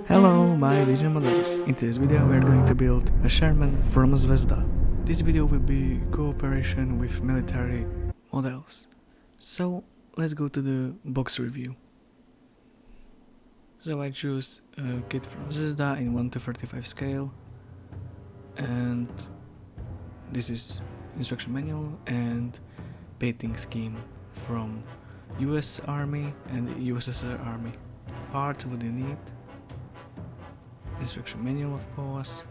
Hello, my digital models. In this video we are going to build a Sherman from Zvezda. This video will be cooperation with military models. So let's go to the box review. So I choose a kit from Zvezda in 1:35 scale, and this is instruction manual and painting scheme from US Army and USSR Army. Parts what you need: instruction manual, of course,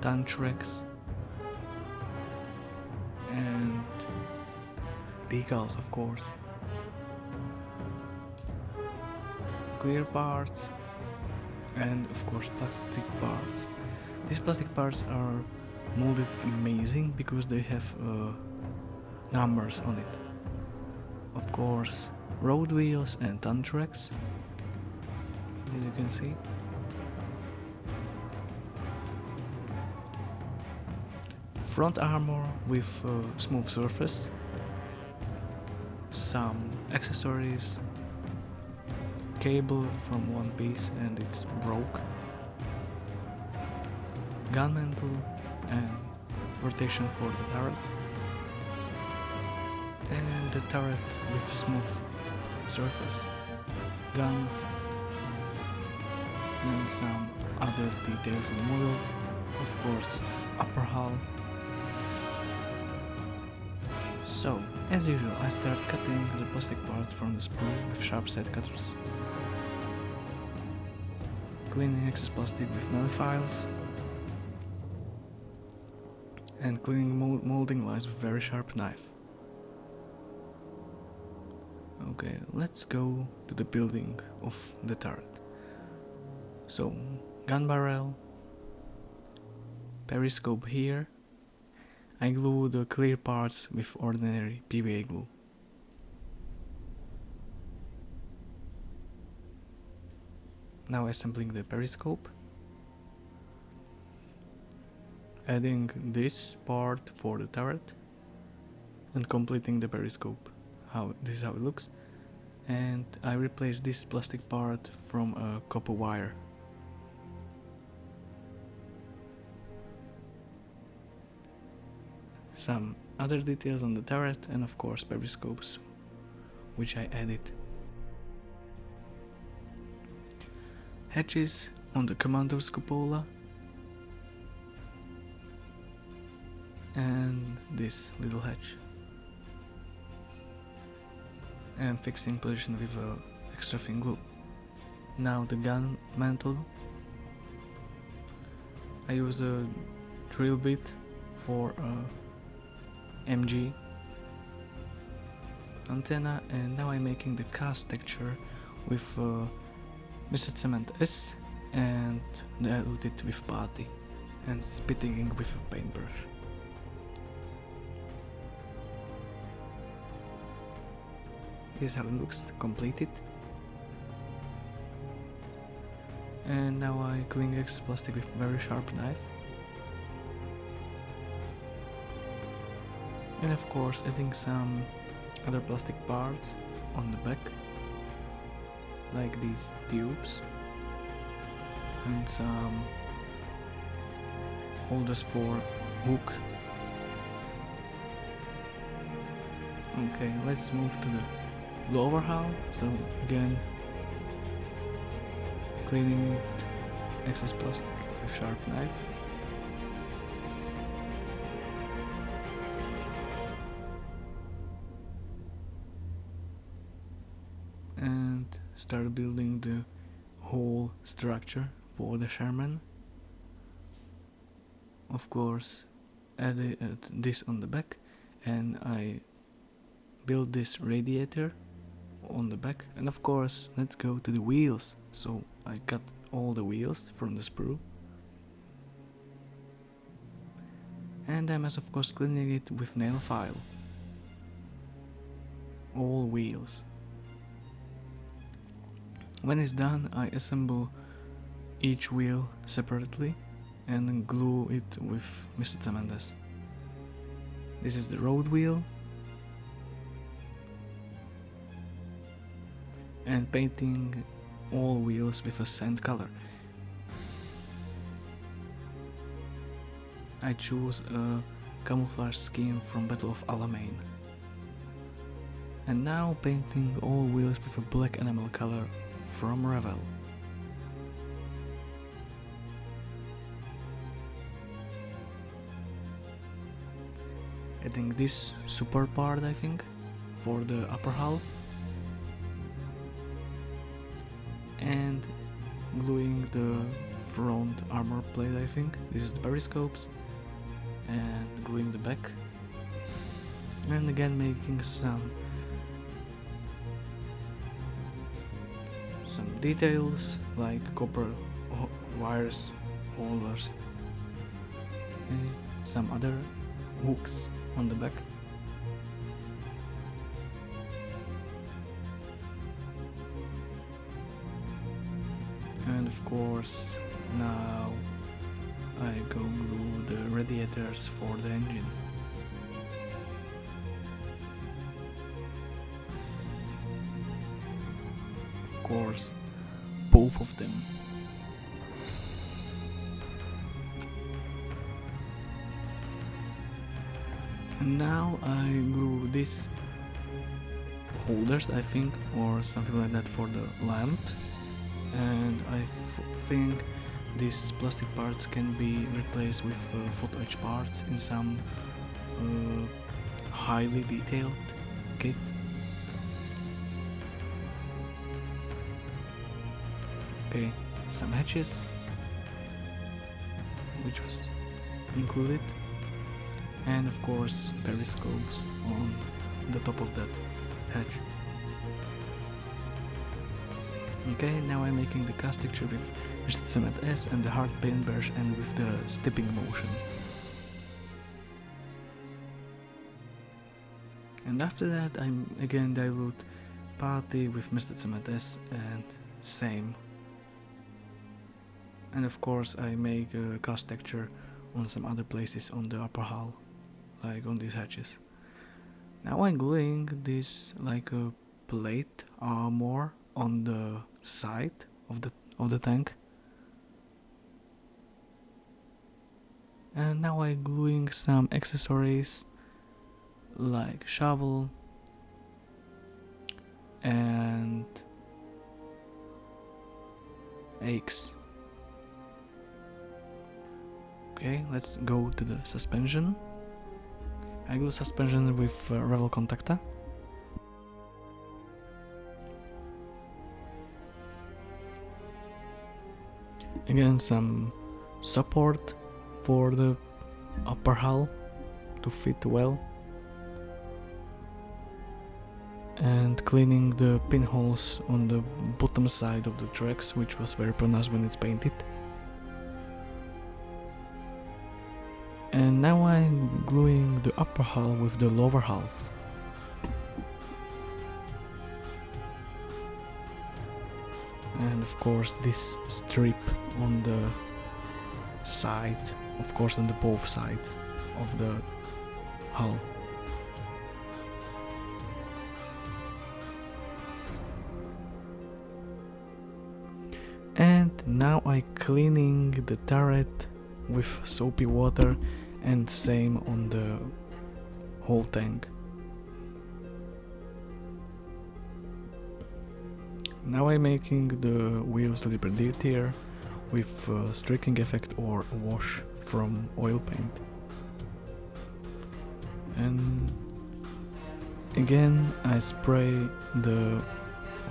Tantrax, and decals, of course, clear parts, and of course plastic parts. These plastic parts are molded amazing because they have numbers on it. Of course, road wheels and Tantrax, as you can see. Front armor with smooth surface, some accessories, cable from one piece and it's broke, gun mantle and rotation for the turret, and the turret with smooth surface, gun, and some other details on the model, of course upper hull. So, as usual, I start cutting the plastic parts from the sprue with sharp side cutters, cleaning excess plastic with nail files, and cleaning molding lines with very sharp knife. Okay, let's go to the building of the turret. So, gun barrel, periscope here. I glue the clear parts with ordinary PVA glue. Now assembling the periscope, adding this part for the turret, and completing the periscope. This is how it looks. And I replace this plastic part from a copper wire. Some other details on the turret, and of course periscopes, which I added. Hatches on the commander's cupola, and this little hatch, and fixing position with extra thin glue. Now the gun mantle. I use a drill bit for MG antenna, and now I'm making the cast texture with Mr. Cement S and dilute it with putty and spitting ink with a paintbrush. Here's how it looks completed. And now I clean excess plastic with very sharp knife. And of course adding some other plastic parts on the back, like these tubes, and some holders for hook. Okay, let's move to the lower hull. So again, cleaning it, excess plastic with sharp knife. And start building the whole structure for the Sherman. Of course, added this on the back, and I build this radiator on the back. And of course, let's go to the wheels. So I cut all the wheels from the sprue, and I'm of course cleaning it with nail file. All wheels. When it's done, I assemble each wheel separately and glue it with Mr. Cemendes. This is the road wheel, and painting all wheels with a sand color. I choose a camouflage scheme from Battle of Alamein. And now painting all wheels with a black enamel color from Revell. Adding this super part, I think, for the upper hull. And gluing the front armor plate, I think. This is the periscopes. And gluing the back. And again making some details like copper wires, holders, and some other hooks on the back. And of course now I go glue the radiators for the engine. Of course, both of them. And now I glue these holders, I think, or something like that for the lamp. And I think these plastic parts can be replaced with photo etch parts in some highly detailed kit. Okay, some hatches, which was included, and of course periscopes on the top of that hatch. Okay, now I'm making the cast texture with Mr. Cement S and the hard paintbrush and with the stepping motion. And after that I again dilute partly with Mr. Cement S and same. And of course I make a cast texture on some other places on the upper hull, like on these hatches. Now I'm gluing this like a plate armor on the side of the tank. And now I'm gluing some accessories like shovel and axe. Okay, let's go to the suspension. I glue suspension with Revell Contacta. Again, some support for the upper hull to fit well. And cleaning the pinholes on the bottom side of the tracks, which was very pronounced when it's painted. And now I'm gluing the upper hull with the lower hull. And of course this strip on the side, of course on the both sides of the hull. And now I'm cleaning the turret with soapy water and same on the whole tank. Now I'm making the wheels Libertier with streaking effect or wash from oil paint. And again I spray the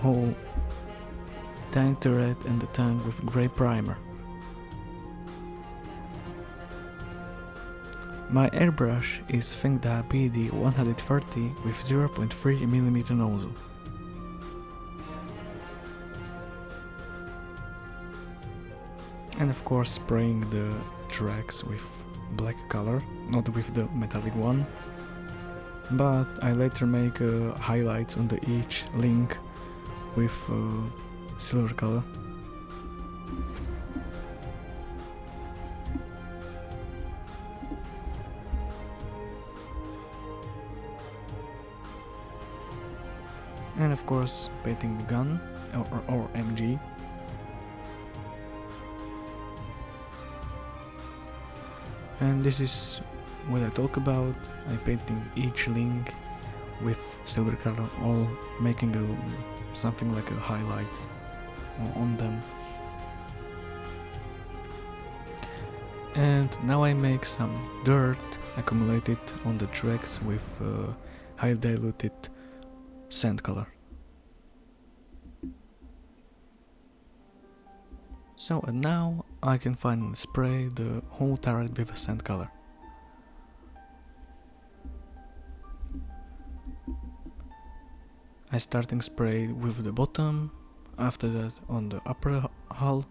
whole tank turret and the tank with grey primer. My airbrush is Fengda PD130 with 0.3mm nozzle. And of course spraying the tracks with black color, not with the metallic one, but I later make highlights on the each link with silver color. And of course painting the gun or MG. And this is what I talk about. I painting each link with silver color, all making something like a highlight on them. And now I make some dirt accumulated on the tracks with high diluted sand color. So and now I can finally spray the whole turret with a sand color. I starting spray with the bottom, after that on the upper hull,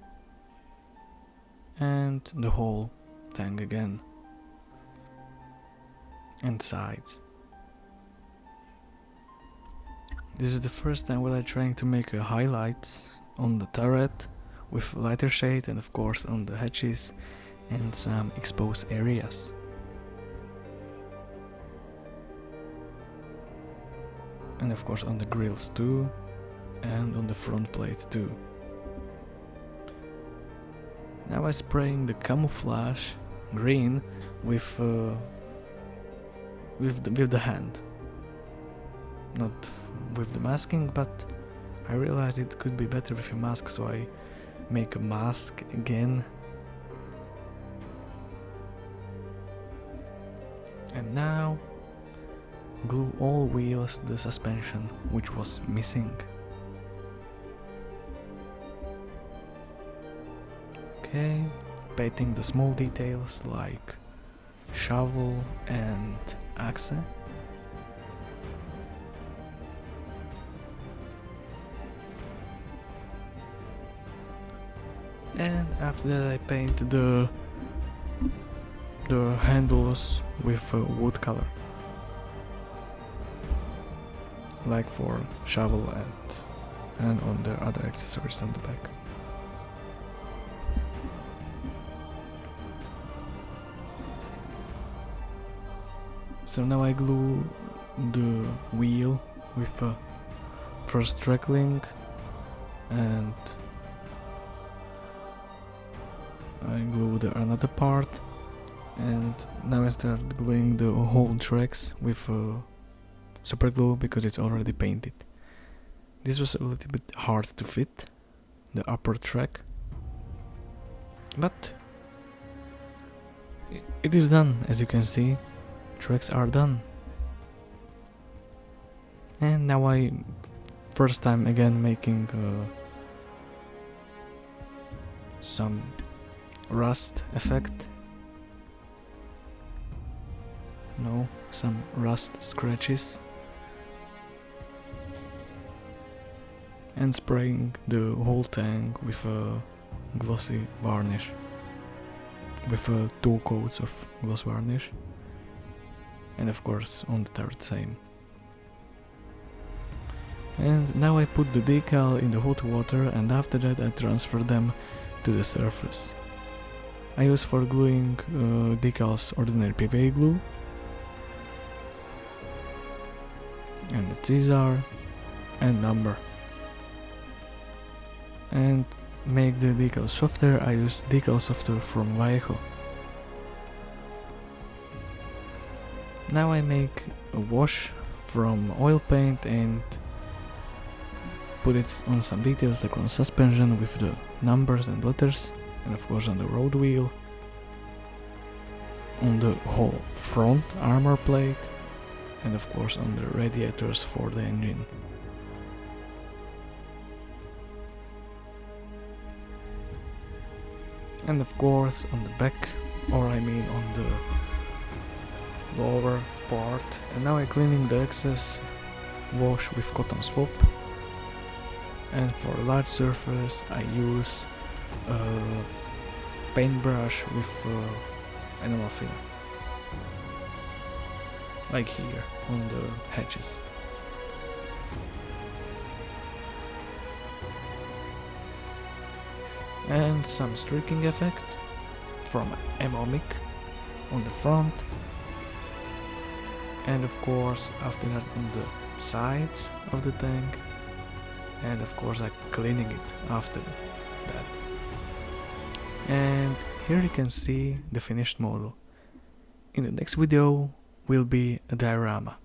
and the whole tank again, and sides. This is the first time when I'm trying to make highlights on the turret with lighter shade, and of course on the hatches and some exposed areas. And of course on the grills too, and on the front plate too. Now I'm spraying the camouflage green with the hand, not with the masking, but I realized it could be better with a mask, so I make a mask again. And now glue all wheels to the suspension, which was missing. Okay, painting the small details like shovel and axe. And after that I paint the handles with wood color, like for shovel and on the other accessories on the back. So now I glue the wheel with first track link, and I glue another part, and now I start gluing the whole tracks with super glue because it's already painted. This was a little bit hard to fit, the upper track, but it is done. As you can see, tracks are done. And now I first time again making some rust effect. No, some rust scratches. And spraying the whole tank with a glossy varnish. With 2 coats of gloss varnish. And of course on the turret same. And now I put the decal in the hot water, and after that I transfer them to the surface. I use for gluing decals ordinary PVA glue and the Caesar and number. And make the decal softer, I use decal softer from Vallejo. Now I make a wash from oil paint and put it on some details like on suspension with the numbers and letters, and of course on the road wheel, on the whole front armor plate, and of course on the radiators for the engine. And of course on the back, or I mean on the lower part. And now I'm cleaning the excess wash with cotton swab. And for a large surface I use a paintbrush with enamel filler, like here on the hatches. And some streaking effect from Emomic on the front, and of course after that on the sides of the tank, and of course I'm cleaning it after that. And here you can see the finished model. In the next video will be a diorama.